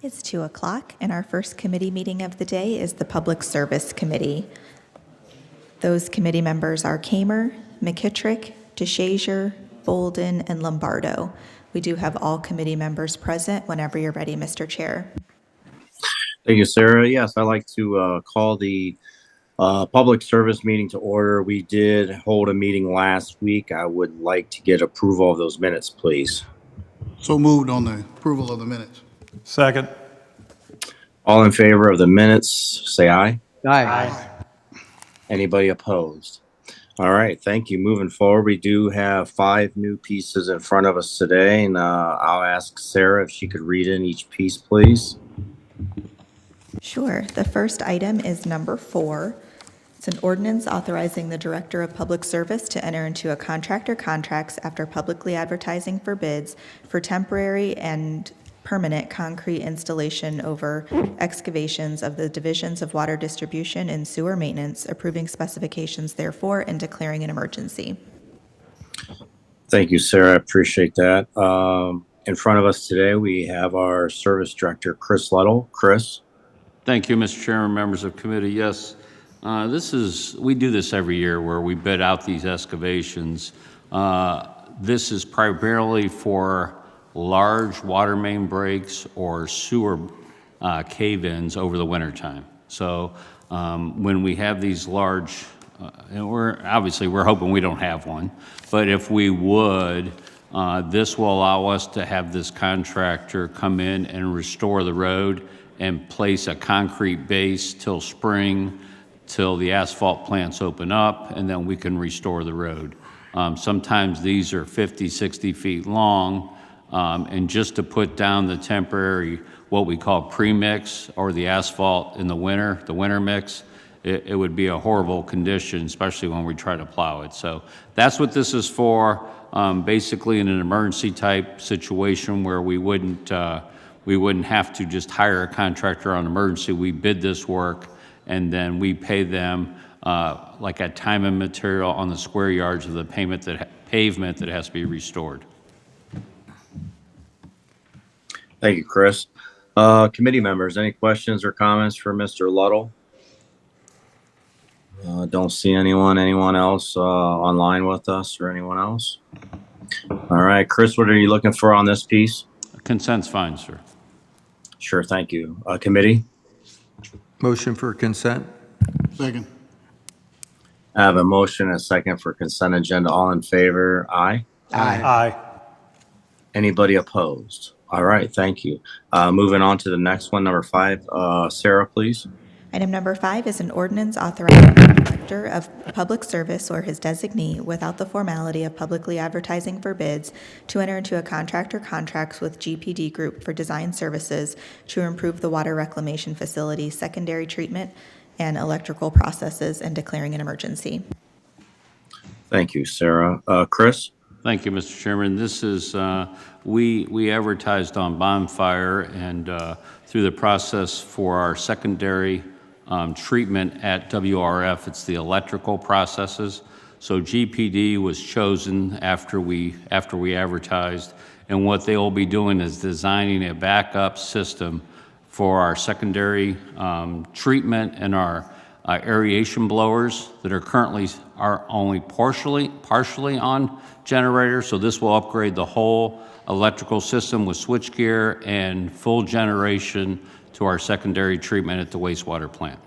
It's 2 o'clock, and our first committee meeting of the day is the Public Service Committee. Those committee members are Kamer, McKittrick, DeShazier, Bolden, and Lombardo. We do have all committee members present whenever you're ready, Mr. Chair. Thank you, Sarah. Yes, I'd like to call the public service meeting to order. We did hold a meeting last week. I would like to get approval of those minutes, please. So moved on the approval of the minutes. Second. All in favor of the minutes, say aye. Aye. Anybody opposed? All right, thank you. Moving forward, we do have 5 new pieces in front of us today, and I'll ask Sarah if she could read in each piece, please. Sure. The first item is number 4. It's an ordinance authorizing the Director of Public Service to enter into a contract or contracts after publicly advertising for bids for temporary and permanent concrete installation over excavations of the divisions of water distribution and sewer maintenance, approving specifications therefore, and declaring an emergency. Thank you, Sarah. I appreciate that. In front of us today, we have our Service Director, Chris Luddle. Chris? Thank you, Mr. Chairman, members of committee. Yes, we do this every year where we bid out these excavations. This is primarily for large water main breaks or sewer cave-ins over the wintertime. So when we have these large, and we're hoping we don't have one, but if we would, this will allow us to have this contractor come in and restore the road and place a concrete base till spring, till the asphalt plants open up, and then we can restore the road. Sometimes these are 50, 60 feet long, and just to put down the temporary, what we call pre-mix, or the asphalt in the winter mix, it would be a horrible condition, especially when we try to plow it. So that's what this is for, basically in an emergency type situation where we wouldn't have to just hire a contractor on emergency. We bid this work, and then we pay them like a time and material on the square yards of the pavement that has to be restored. Thank you, Chris. Committee members, any questions or comments for Mr. Luddle? Don't see anyone. Anyone else online with us or anyone else? All right, Chris, what are you looking for on this piece? Consent's fine, sir. Sure, thank you. Committee? Motion for consent. Second. I have a motion and a second for consent agenda. All in favor? Aye. Aye. Anybody opposed? All right, thank you. Moving on to the next one, number 5. Sarah, please. Item number 5 is an ordinance authorizing the Director of Public Service or his designee, without the formality of publicly advertising for bids, to enter into a contract or contracts with GPD Group for design services to improve the water reclamation facility, secondary treatment, and electrical processes, and declaring an emergency. Thank you, Sarah. Chris? Thank you, Mr. Chairman. This is, we advertised on Bonfire and through the process for our secondary treatment at WRF, it's the electrical processes. So GPD was chosen after we advertised, and what they will be doing is designing a backup system for our secondary treatment and our aeration blowers that are currently only partially on generators. So this will upgrade the whole electrical system with switchgear and full generation to our secondary treatment at the wastewater plant.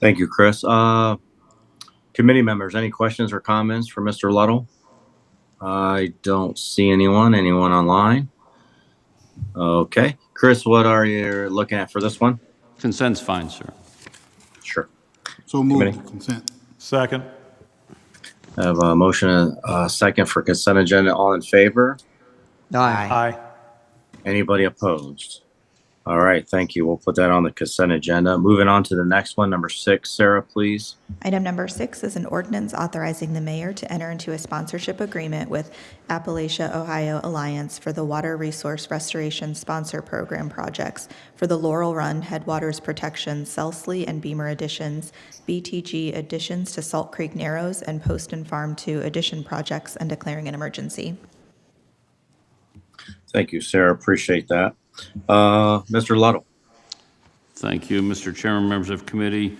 Thank you, Chris. Committee members, any questions or comments for Mr. Luddle? I don't see anyone. Anyone online? Okay. Chris, what are you looking at for this one? Consent's fine, sir. Sure. So moved. Committee. Consent. Second. I have a motion and a second for consent agenda. All in favor? Aye. Anybody opposed? All right, thank you. We'll put that on the consent agenda. Moving on to the next one, number 6. Sarah, please. Item number 6 is an ordinance authorizing the mayor to enter into a sponsorship agreement with Appalachia Ohio Alliance for the Water Resource Restoration Sponsor Program projects for the Laurel Run Headwaters Protection, Selsley and Beamer additions, BTG additions to Salt Creek Narrows, and Post and Farm 2 addition projects, and declaring an emergency. Thank you, Sarah. Appreciate that. Mr. Ludlow. Thank you, Mr. Chairman, members of committee.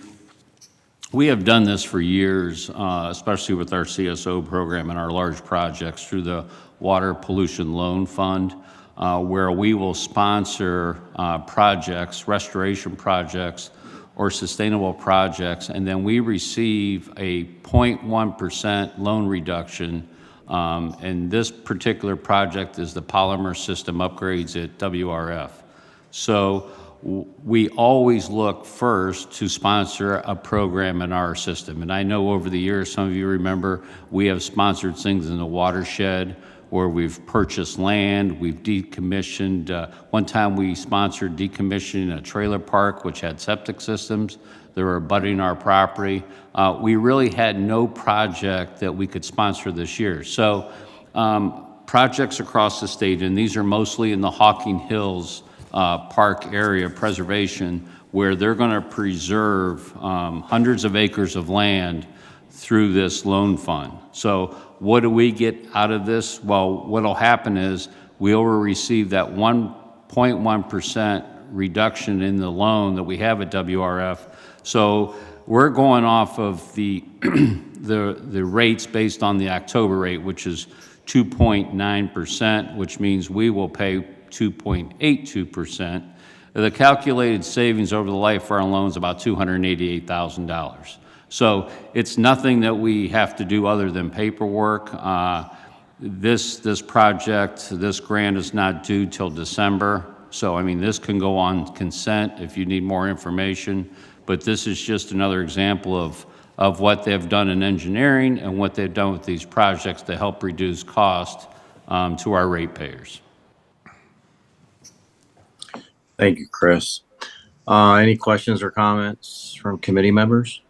We have done this for years, especially with our CSO program and our large projects through the Water Pollution Loan Fund, where we will sponsor projects, restoration projects, or sustainable projects, and then we receive a 0.1% loan reduction. And this particular project is the polymer system upgrades at WRF. So we always look first to sponsor a program in our system. And I know over the years, some of you remember, we have sponsored things in the watershed where we've purchased land, we've decommissioned. One time we sponsored decommissioning a trailer park which had septic systems that were abutting our property. We really had no project that we could sponsor this year. So projects across the state, and these are mostly in the Hawking Hills Park area preservation, where they're going to preserve hundreds of acres of land through this loan fund. So what do we get out of this? Well, what'll happen is we'll receive that 1.1% reduction in the loan that we have at WRF. So we're going off of the the rates based on the October rate, which is 2.9%, which means we will pay 2.82%. The calculated savings over the life for our loan is about $288,000. So it's nothing that we have to do other than paperwork. This project, this grant is not due till December. So, I mean, this can go on consent if you need more information, but this is just another example of what they've done in engineering and what they've done with these projects to help reduce cost to our ratepayers. Thank you, Chris. Any questions or comments from committee members?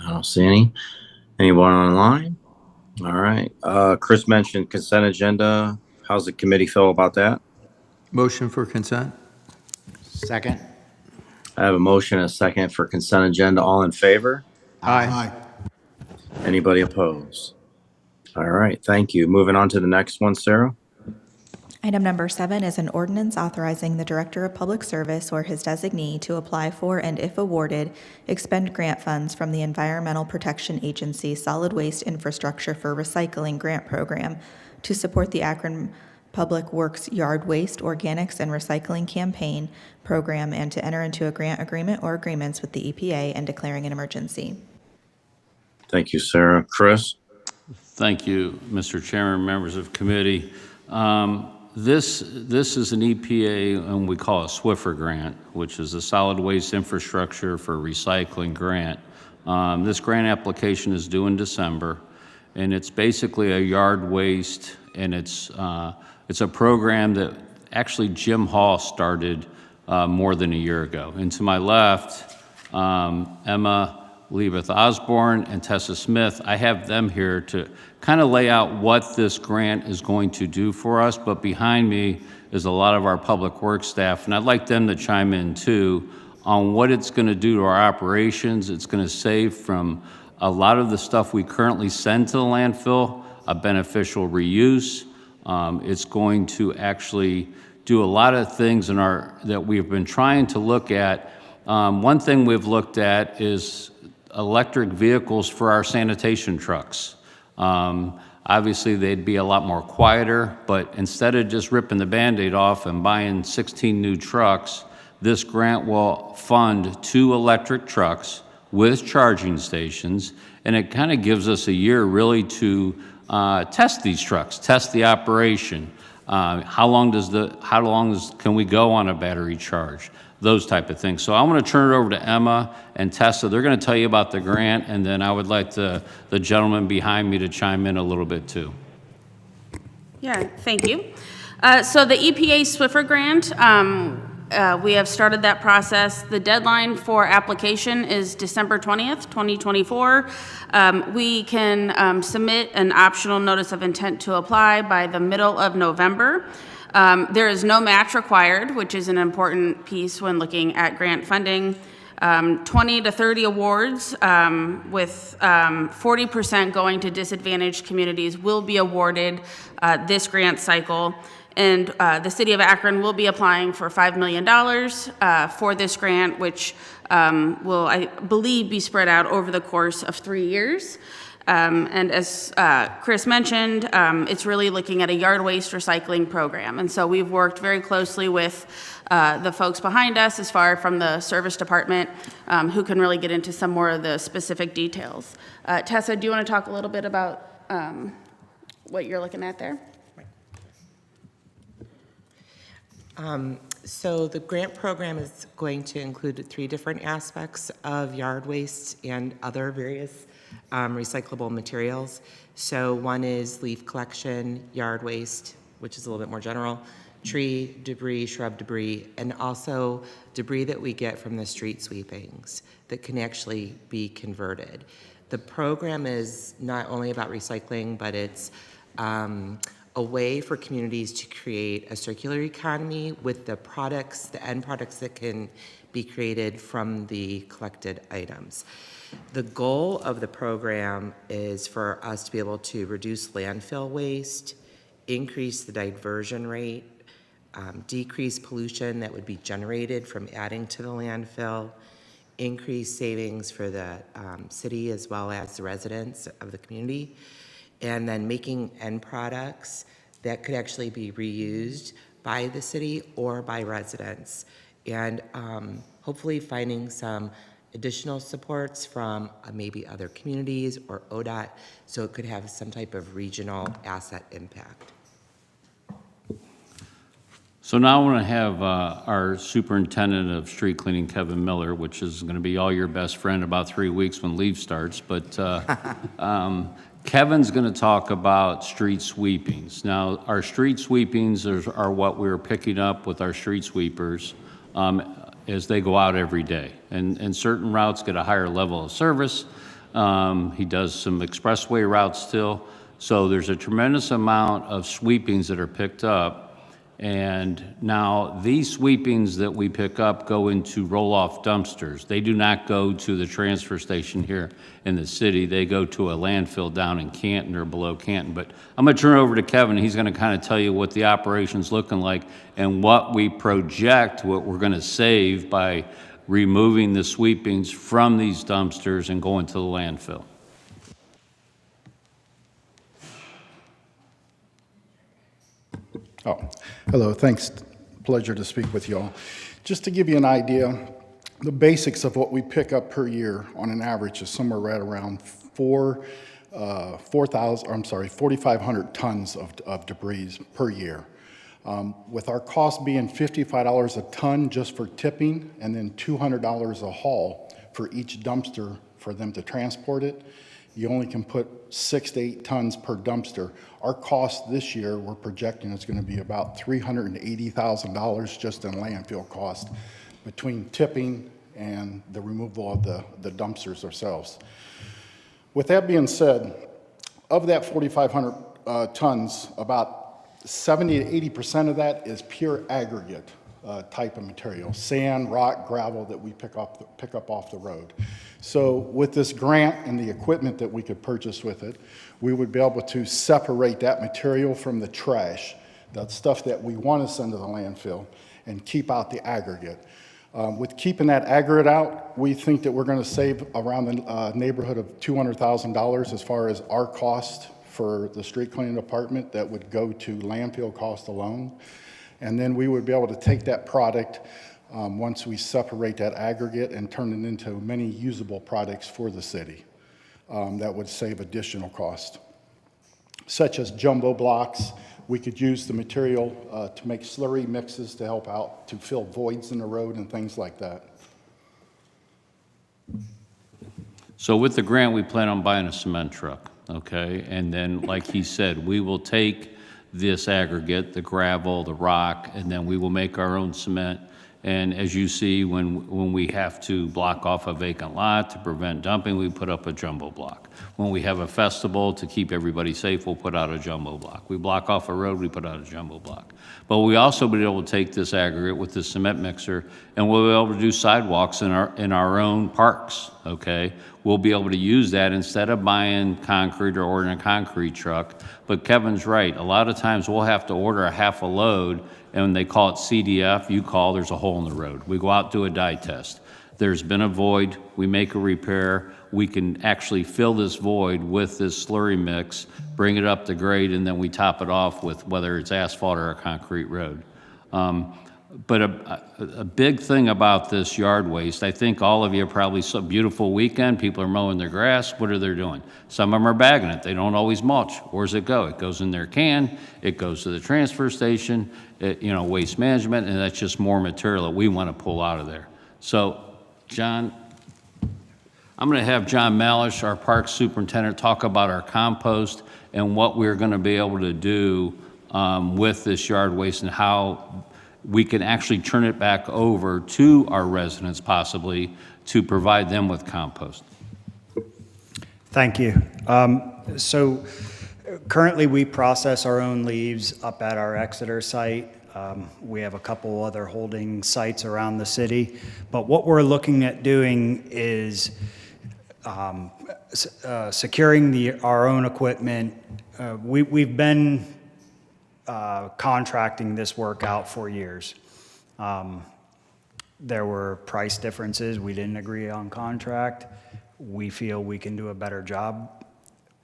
I don't see any. Anyone online? All right. Chris mentioned consent agenda. How's the committee feel about that? Motion for consent? Second. I have a motion and a second for consent agenda. All in favor? Aye. Anybody opposed? All right. Thank you. Moving on to the next one, Sarah. Item number 7 is an ordinance authorizing the Director of Public Service or his designee to apply for and, if awarded, expend grant funds from the Environmental Protection Agency Solid Waste Infrastructure for Recycling Grant Program to support the Akron Public Works Yard Waste, Organics, and Recycling Campaign Program, and to enter into a grant agreement or agreements with the EPA and declaring an emergency. Thank you, Sarah. Chris? Thank you, Mr. Chairman, members of committee. This is an EPA, and we call it SWIFR grant, which is a Solid Waste Infrastructure for Recycling grant. This grant application is due in December, and it's basically a yard waste, and it's a program that actually Jim Hall started more than a year ago. And to my left, Emma Leibeth Osborne and Tessa Smith, I have them here to kind of lay out what this grant is going to do for us, but behind me is a lot of our public works staff, and I'd like them to chime in too on what it's going to do to our operations. It's going to save from a lot of the stuff we currently send to the landfill, a beneficial reuse. It's going to actually do a lot of things that we've been trying to look at. One thing we've looked at is electric vehicles for our sanitation trucks. Obviously, they'd be a lot more quieter, but instead of just ripping the Band-Aid off and buying 16 new trucks, this grant will fund 2 electric trucks with charging stations, and it kind of gives us a year really to test these trucks, test the operation. How long can we go on a battery charge? Those type of things. So I'm going to turn it over to Emma and Tessa. They're going to tell you about the grant, and then I would like the gentleman behind me to chime in a little bit too. Yeah, thank you. So the EPA SWIFR grant, we have started that process. The deadline for application is December 20th, 2024. We can submit an optional notice of intent to apply by the middle of November. There is no match required, which is an important piece when looking at grant funding. 20 to 30 awards, with 40% going to disadvantaged communities will be awarded this grant cycle. And the city of Akron will be applying for $5 million for this grant, which will, I believe, be spread out over the course of 3 years. And as Chris mentioned, it's really looking at a yard waste recycling program. And so we've worked very closely with the folks behind us as far from the service department, who can really get into some more of the specific details. Tessa, do you want to talk a little bit about what you're looking at there? So the grant program is going to include 3 different aspects of yard waste and other various recyclable materials. So one is leaf collection, yard waste, which is a little bit more general, tree debris, shrub debris, and also debris that we get from the street sweepings that can actually be converted. The program is not only about recycling, but it's a way for communities to create a circular economy with the products, the end products that can be created from the collected items. The goal of the program is for us to be able to reduce landfill waste, increase the diversion rate, decrease pollution that would be generated from adding to the landfill, increase savings for the city as well as the residents of the community, and then making end products that could actually be reused by the city or by residents. And hopefully finding some additional supports from maybe other communities or ODOT, so it could have some type of regional asset impact. So now I want to have our superintendent of street cleaning, Kevin Miller, which is going to be all your best friend about 3 weeks when leave starts, but Kevin's going to talk about street sweepings. Now, our street sweepings are what we're picking up with our street sweepers as they go out every day. And certain routes get a higher level of service. He does some expressway routes still. So there's a tremendous amount of sweepings that are picked up. And now these sweepings that we pick up go into roll-off dumpsters. They do not go to the transfer station here in the city. They go to a landfill down in Canton or below Canton. But I'm going to turn it over to Kevin. He's going to kind of tell you what the operation's looking like and what we project, what we're going to save by removing the sweepings from these dumpsters and going to the landfill. Oh, hello, thanks. Pleasure to speak with y'all. Just to give you an idea, the basics of what we pick up per year on an average is somewhere right around 4,500 tons of debris per year. With our cost being $55 a ton just for tipping and then $200 a haul for each dumpster for them to transport it, you only can put 6 to 8 tons per dumpster. Our cost this year, we're projecting it's going to be about $380,000 just in landfill cost between tipping and the removal of the dumpsters ourselves. With that being said, of that 4,500 tons, about 70 to 80% of that is pure aggregate type of material, sand, rock, gravel that we pick up off the road. So with this grant and the equipment that we could purchase with it, we would be able to separate that material from the trash, that stuff that we want to send to the landfill, and keep out the aggregate. With keeping that aggregate out, we think that we're going to save around the neighborhood of $200,000 as far as our cost for the street cleaning department that would go to landfill cost alone. And then we would be able to take that product once we separate that aggregate and turn it into many usable products for the city that would save additional cost, such as jumbo blocks. We could use the material to make slurry mixes to help out to fill voids in the road and things like that. So with the grant, we plan on buying a cement truck, okay? And then, like he said, we will take this aggregate, the gravel, the rock, and then we will make our own cement. And as you see, when we have to block off a vacant lot to prevent dumping, we put up a jumbo block. When we have a festival, to keep everybody safe, we'll put out a jumbo block. We block off a road, we put out a jumbo block. But we also be able to take this aggregate with this cement mixer, and we'll be able to do sidewalks in our own parks, okay? We'll be able to use that instead of buying concrete or ordering a concrete truck. But Kevin's right, a lot of times we'll have to order a half a load, and they call it CDF, you call, there's a hole in the road. We go out, do a dye test. There's been a void, we make a repair, we can actually fill this void with this slurry mix, bring it up to grade, and then we top it off with whether it's asphalt or a concrete road. But a big thing about this yard waste, I think all of you probably saw a beautiful weekend, people are mowing their grass, what are they doing? Some of them are bagging it, they don't always mulch. Where's it go? It goes in their can, it goes to the transfer station, waste management, and that's just more material that we want to pull out of there. So, John, I'm going to have John Malish, our park superintendent, talk about our compost and what we're going to be able to do with this yard waste and how we can actually turn it back over to our residents possibly to provide them with compost. Thank you. So currently we process our own leaves up at our Exeter site. We have a couple other holding sites around the city, but what we're looking at doing is securing our own equipment. We've been contracting this work out for years. There were price differences. We didn't agree on contract. We feel we can do a better job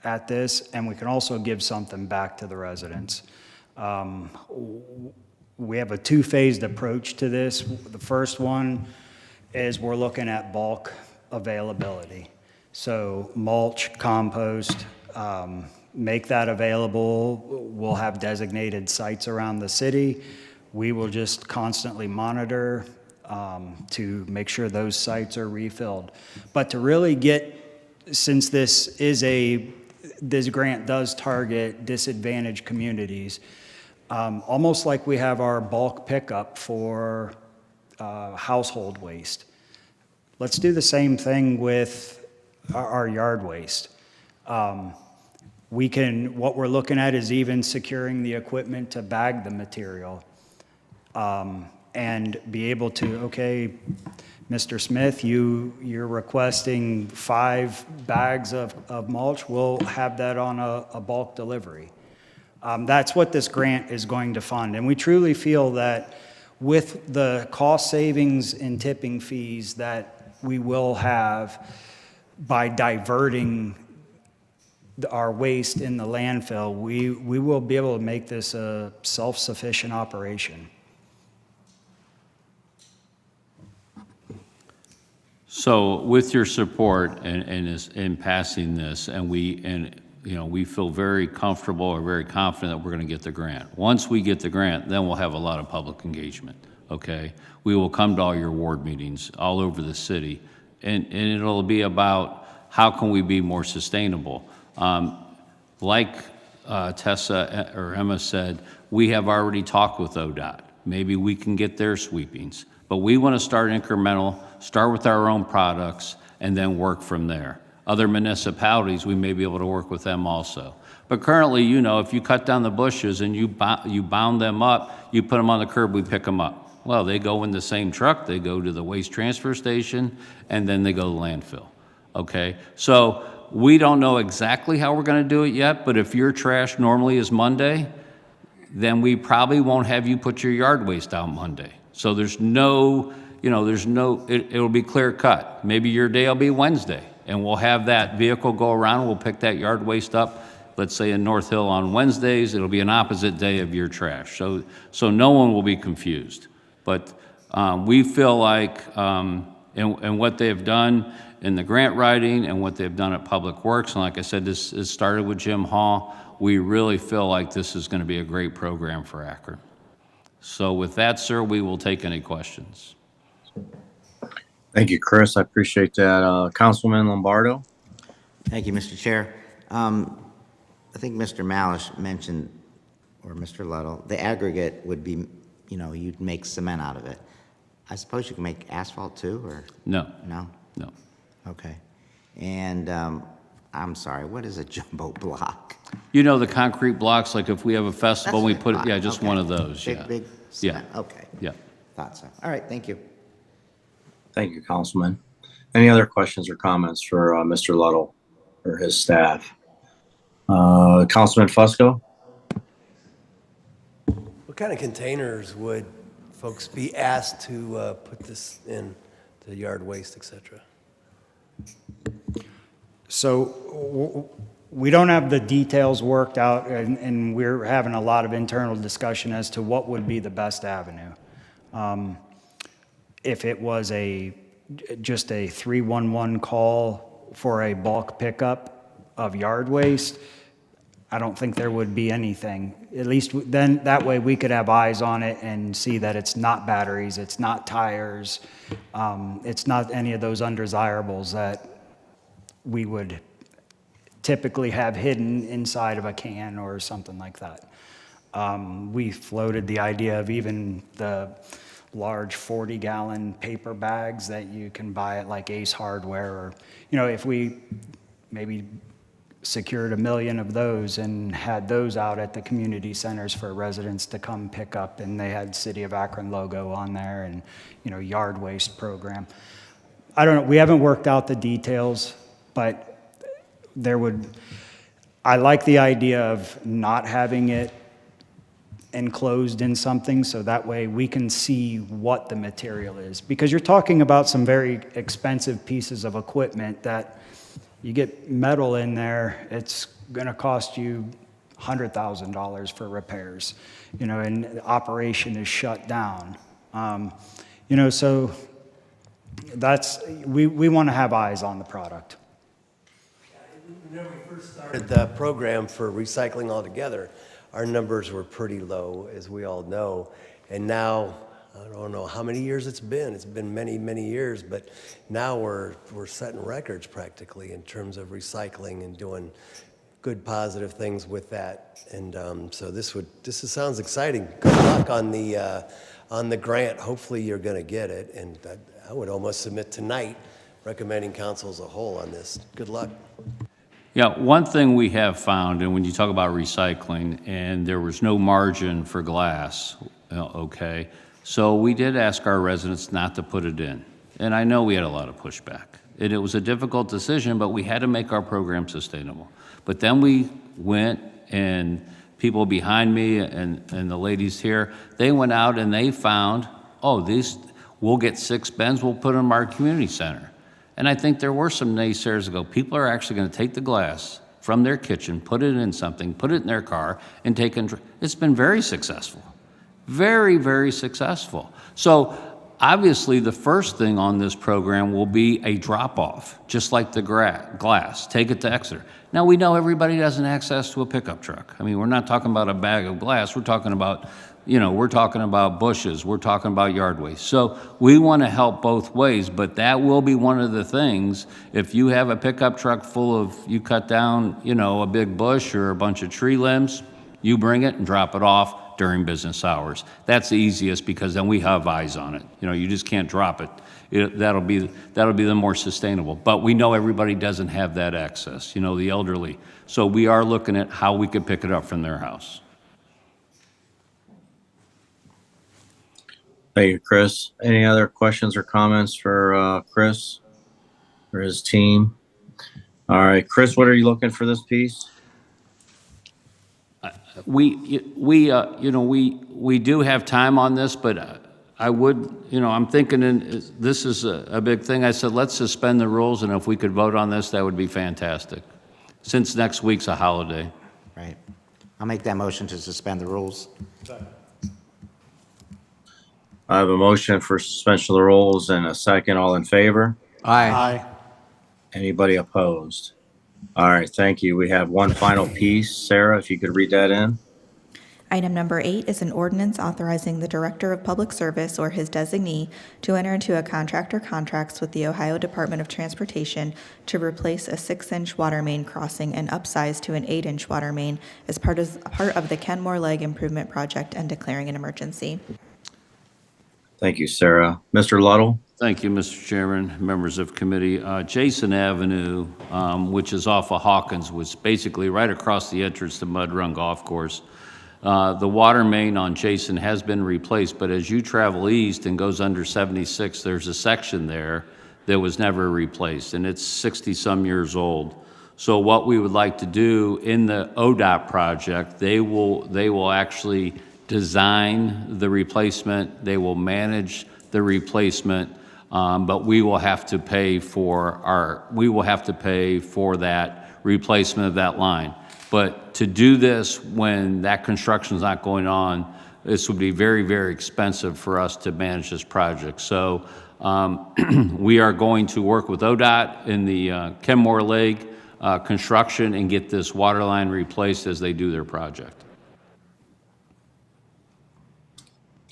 at this, and we can also give something back to the residents. We have a two-phased approach to this. The first one is we're looking at bulk availability. So mulch, compost, make that available. We'll have designated sites around the city. We will just constantly monitor to make sure those sites are refilled. But to really get, since this grant does target disadvantaged communities, almost like we have our bulk pickup for household waste. Let's do the same thing with our yard waste. What we're looking at is even securing the equipment to bag the material and be able to, okay, Mr. Smith, you're requesting 5 bags of mulch. We'll have that on a bulk delivery. That's what this grant is going to fund. And we truly feel that with the cost savings in tipping fees that we will have by diverting our waste in the landfill, we will be able to make this a self-sufficient operation. So with your support in passing this, and we feel very comfortable or very confident that we're going to get the grant. Once we get the grant, then we'll have a lot of public engagement, okay? We will come to all your ward meetings all over the city, and it'll be about how can we be more sustainable. Like Tessa or Emma said, we have already talked with ODOT. Maybe we can get their sweepings, but we want to start incremental, start with our own products, and then work from there. Other municipalities, we may be able to work with them also. But currently, if you cut down the bushes and you bound them up, you put them on the curb, we pick them up. Well, they go in the same truck, they go to the waste transfer station, and then they go to the landfill, okay? So we don't know exactly how we're gonna do it yet, but if your trash normally is Monday, then we probably won't have you put your yard waste out Monday. So it'll be clear cut. Maybe your day will be Wednesday, and we'll have that vehicle go around, we'll pick that yard waste up, let's say in North Hill on Wednesdays, it'll be an opposite day of your trash. So no one will be confused. But we feel like, and what they've done in the grant writing and what they've done at Public Works, and like I said, this started with Jim Hall, we really feel like this is going to be a great program for Akron. So with that, sir, we will take any questions. Thank you, Chris. I appreciate that. Councilman Lombardo? Thank you, Mr. Chair. I think Mr. Malish mentioned, or Mr. Luddle, the aggregate would be, you'd make cement out of it. I suppose you can make asphalt too, or? No. No? No. Okay. And I'm sorry, what is a jumbo block? You know, the concrete blocks, like if we have a festival, we That's put, what I yeah, thought. just Okay. one of those, Big, yeah. big Yeah, cement, okay. yeah. Thought so. All right, thank you. Thank you, Councilman. Any other questions or comments for Mr. Luddle or his staff? Councilman Fusco? What kind of containers would folks be asked to put this in, the yard waste, et cetera? So we don't have the details worked out, and we're having a lot of internal discussion as to what would be the best avenue. If it was just a 311 call for a bulk pickup of yard waste, I don't think there would be anything. At least then, that way we could have eyes on it and see that it's not batteries, it's not tires, it's not any of those undesirables that we would typically have hidden inside of a can or something like that. We floated the idea of even the large 40-gallon paper bags that you can buy at like Ace Hardware, or, you know, if we maybe secured 1 million of those and had those out at the community centers for residents to come pick up, and they had City of Akron logo on there and, you know, yard waste program. I don't know, we haven't worked out the details, but I like the idea of not having it enclosed in something, so that way we can see what the material is. Because you're talking about some very expensive pieces of equipment that you get metal in there, it's gonna cost you $100,000 for repairs, you know, and the operation is shut down. You know, so we wanna have eyes on the product. When we first started the program for recycling altogether, our numbers were pretty low, as we all know. And now, I don't know how many years it's been. It's been many, many years, but now we're setting records practically in terms of recycling and doing good, positive things with that. And so this sounds exciting. Good luck on the grant. Hopefully you're going to get it. And I would almost submit tonight recommending council as a whole on this. Good luck. Yeah, one thing we have found, and when you talk about recycling, and there was no margin for glass, okay, so we did ask our residents not to put it in. And I know we had a lot of pushback. And it was a difficult decision, but we had to make our program sustainable. But then we went, and people behind me and the ladies here, they went out and they found, oh, we'll get 6 bins, we'll put them in our community center. And I think there were some naysayers ago. People are actually going to take the glass from their kitchen, put it in something, put it in their car, and take it. It's been very successful. Very, very successful. So obviously the first thing on this program will be a drop-off, just like the glass. Take it to Exeter. Now we know everybody doesn't have access to a pickup truck. I mean, we're not talking about a bag of glass. We're talking about, you know, we're talking about bushes. We're talking about yard waste. So we want to help both ways, but that will be one of the things. If you have a pickup truck full of, you cut down, you know, a big bush or a bunch of tree limbs, you bring it and drop it off during business hours. That's the easiest, because then we have eyes on it. You know, you just can't drop it. That'll be the more sustainable. But we know everybody doesn't have that access, you know, the elderly. So we are looking at how we could pick it up from their house. Thank you, Chris. Any other questions or comments for Chris or his team? All right, Chris, what are you looking for this piece? We do have time on this, but I would, you know, I'm thinking this is a big thing. I said, let's suspend the rules, and if we could vote on this, that would be fantastic, since next week's a holiday. Right. I'll make that motion to suspend the rules. I have a motion for suspension of the rules and a second. All in favor? Aye. Anybody opposed? All right, thank you. We have one final piece. Sarah, if you could read that in. Item number 8 is an ordinance authorizing the Director of Public Service or his designee to enter into a contract or contracts with the Ohio Department of Transportation to replace a 6-inch water main crossing and upsize to an 8-inch water main as part of the Kenmore Leg Improvement Project and declaring an emergency. Thank you, Sarah. Mr. Luddle? Thank you, Mr. Chairman, members of committee. Jason Avenue, which is off of Hawkins, was basically right across the entrance to Mud Run Golf Course. The water main on Jason has been replaced, but as you travel east and goes under 76, there's a section there that was never replaced, and it's 60-some years old. So what we would like to do in the ODOT project, they will actually design the replacement, they will manage the replacement, but we will have to pay for that replacement of that line. But to do this when that construction is not going on, this would be very, very expensive for us to manage this project. So we are going to work with ODOT in the Kenmore Lake construction and get this water line replaced as they do their project.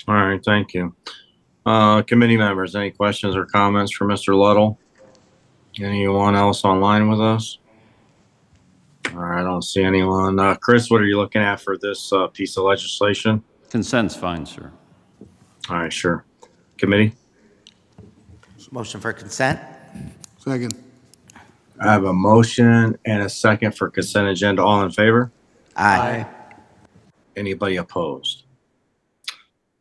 All right, thank you. Committee members, any questions or comments for Mr. Luddle? Anyone else online with us? All right, I don't see anyone. Chris, what are you looking at for this piece of legislation? Consent's fine, sir. All right, sure. Committee? Motion for consent? Second. I have a motion and a second for consent agenda. All in favor? Aye. Anybody opposed?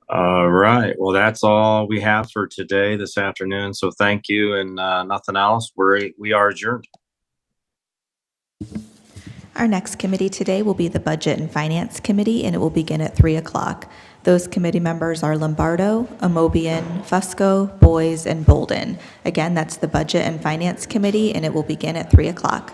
All right. Well, that's all we have for today, this afternoon. So thank you, and nothing else. We are adjourned. Our next committee today will be the Budget and Finance Committee, and it will begin at 3 o'clock. Those committee members are Lombardo, Amobian, Fusco, Boys, and Bolden. Again, that's the Budget and Finance Committee, and it will begin at 3 o'clock.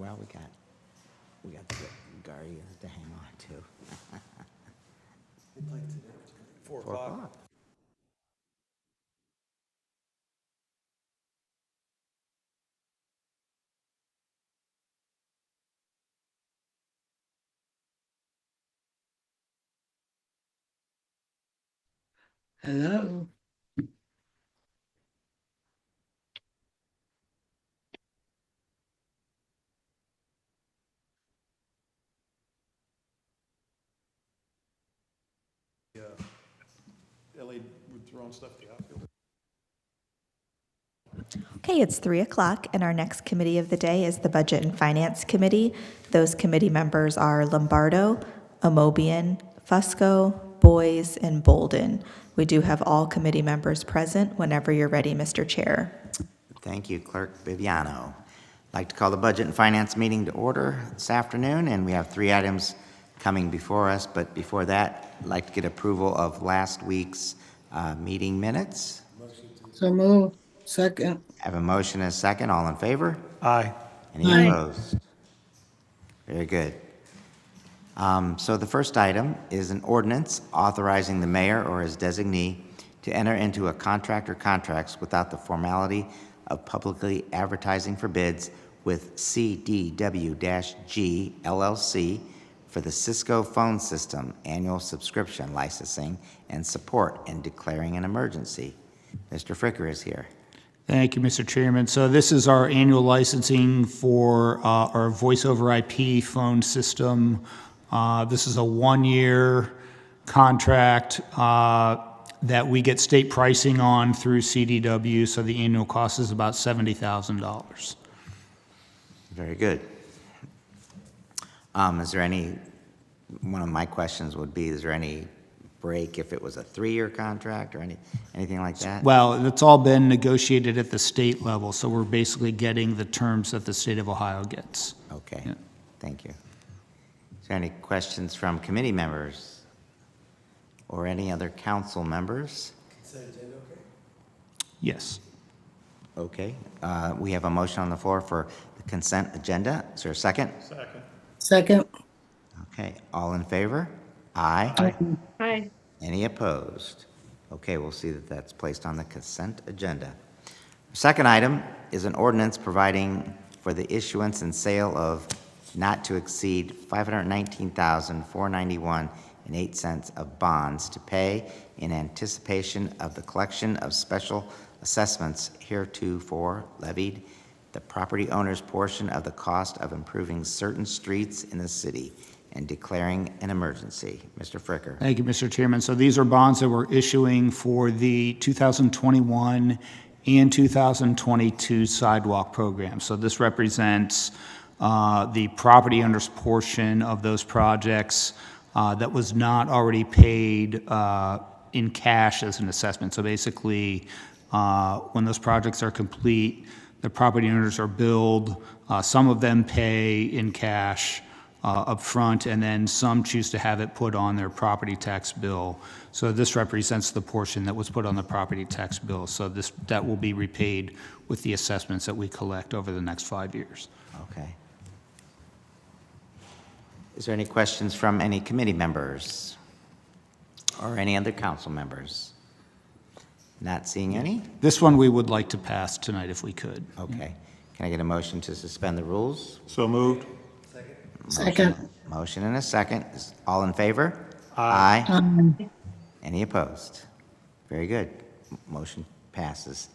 Well, we got the Guardians to hang on to. 4 4 o'clock. Hello? Ellie throwing stuff to the outfield. Okay, it's 3 o'clock, and our next committee of the day is the Budget and Finance Committee. Those committee members are Lombardo, Amobian, Fusco, Boyes, and Bolden. We do have all committee members present whenever you're ready, Mr. Chair. Thank you, Clerk Viviano. I'd like to call the Budget and Finance meeting to order this afternoon, and we have 3 items coming before us, but before that, I'd like to get approval of last week's meeting minutes. So moved. Second. I have a motion and a second. All in favor? Aye. Any Aye. opposed? Very good. So the first item is an ordinance authorizing the mayor or his designee to enter into a contract or contracts without the formality of publicly advertising for bids with CDW-G LLC for the Cisco phone system annual subscription licensing and support and declaring an emergency. Mr. Fricker is here. Thank you, Mr. Chairman. So this is our annual licensing for our voice over IP phone system. This is a 1-year contract that we get state pricing on through CDW, so the annual cost is about $70,000. Very good. Is there any, one of my questions would be, is there any break if it was a 3-year contract or anything like that? Well, it's all been negotiated at the state level, so we're basically getting the terms that the state of Ohio gets. Okay, Yeah. thank you. Is there any questions from committee members or any other council members? Yes. Okay, we have a motion on the floor for the consent agenda. Is there a second? Second. Okay, all in favor? Aye. Aye. Any opposed? Okay, we'll see that that's placed on the consent agenda. Second item is an ordinance providing for the issuance and sale of not to exceed $519,491.08 of bonds to pay in anticipation of the collection of special assessments heretofore levied, the property owner's portion of the cost of improving certain streets in the city, and declaring an emergency. Mr. Fricker. Thank you, Mr. Chairman. So these are bonds that we're issuing for the 2021 and 2022 sidewalk program. So this represents the property owner's portion of those projects that was not already paid in cash as an assessment. So basically, when those projects are complete, the property owners are billed. Some of them pay in cash up front, and then some choose to have it put on their property tax bill. So this represents the portion that was put on the property tax bill. So that will be repaid with the assessments that we collect over the next 5 years. Okay. Is there any questions from any committee members or any other council members? Not seeing any? This one we would like to pass tonight if we could. Okay. Can I get a motion to suspend the rules? So moved. Second. Motion and a second. Is all in favor? Aye. Aye. Any opposed? Very good. Motion passes.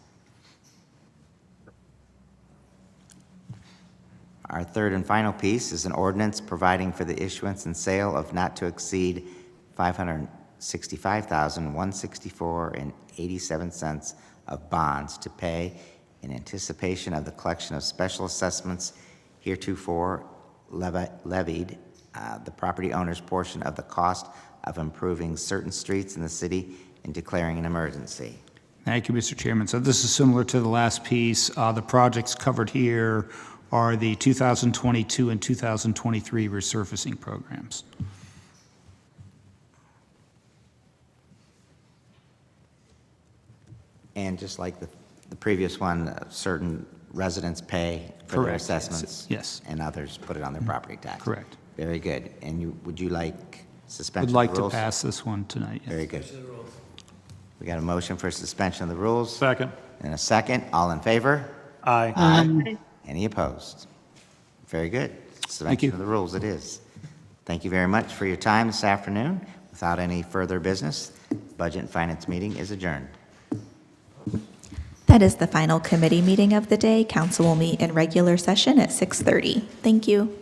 Our third and final piece is an ordinance providing for the issuance and sale of not to exceed $565,164.87 of bonds to pay in anticipation of the collection of special assessments heretofore levied, the property owner's portion of the cost of improving certain streets in the city and declaring an emergency. Thank you, Mr. Chairman. So this is similar to the last piece. The projects covered here are the 2022 and 2023 resurfacing programs. And just like the previous one, certain residents pay for their Correct, yes, assessments. yes. And others put it on their property tax. Correct. Very good. And would you like Would suspension of the like to rules? pass this one tonight, yes. Very good. We got a motion for suspension of the rules Second. and a second. All in favor? Aye. Aye. Any opposed? Very good. you. Suspension of the rules it is. Thank you very much for your time this afternoon. Without any further business, Budget and Finance meeting is adjourned. That is the final committee meeting of the day. Council will meet in regular session at 6:30. Thank you.